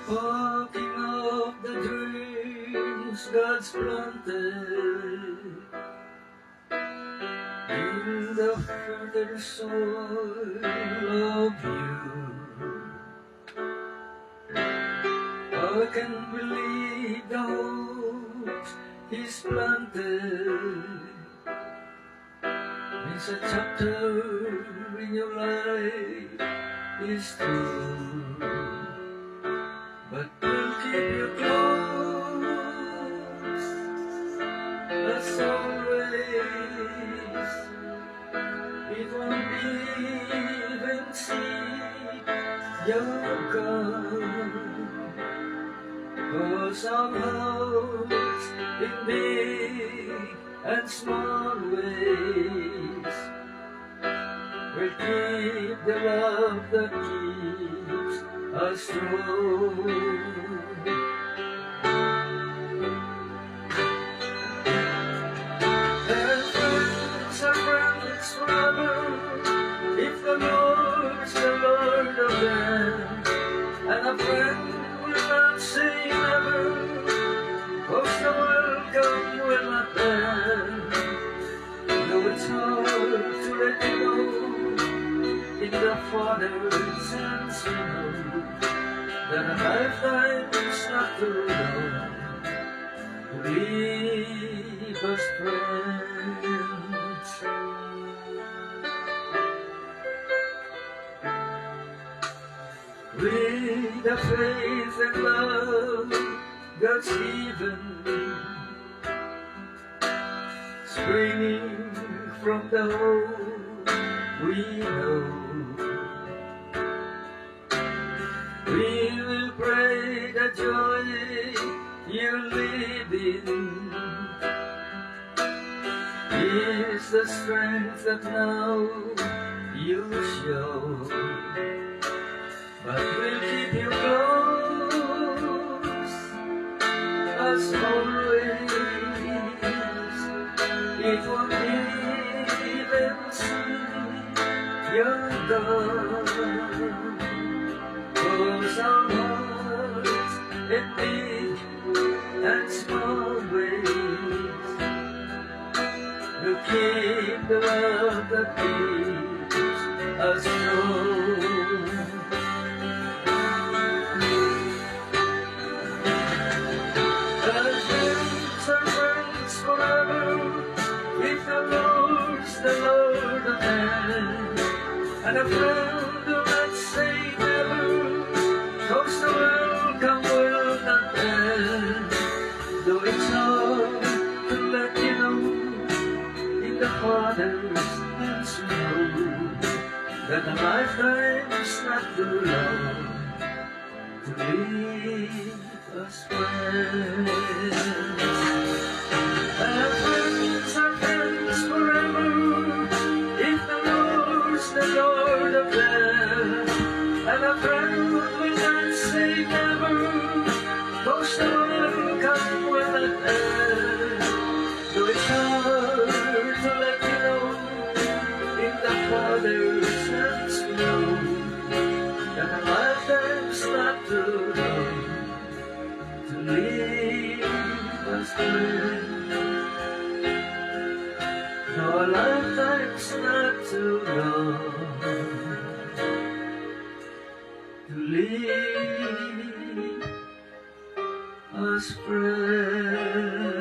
Walking up the dreams God's planted in the fertile soil of you. I can believe the hopes He's planted. It's a chapter in your life is true, but we'll keep you close as always. It won't even see you're gone, 'cause our hearts in big and small ways will keep the love that keeps us strong. And friends are friends forever if the Lord's the Lord of them. And a friend will not say never, 'cause the welcome will not end. Though it's hard to let you know, in the Father's hands we know that a lifetime is not too long to leave us friends. With the faith and love God's given, springing from the hope we know, we will pray the joy you live in is the strength that now you show. But we'll keep you close as always. It won't even seem you're gone, 'cause our hearts in big and small ways will keep the love that keeps us strong. The Lord of heaven, and a friend will not say never, 'cause the welcome will not end. Though it's hard to let you know, in the Father's hands we know that a lifetime's not too long to leave us friends. And friends are friends forever if the Lord's the Lord of them. And a friend will not say never, 'cause the welcome will not end. Though it's hard to let you know, in the Father's hands we know that a lifetime's not too long to leave us friends. No, a lifetime's not too long to leave us friends.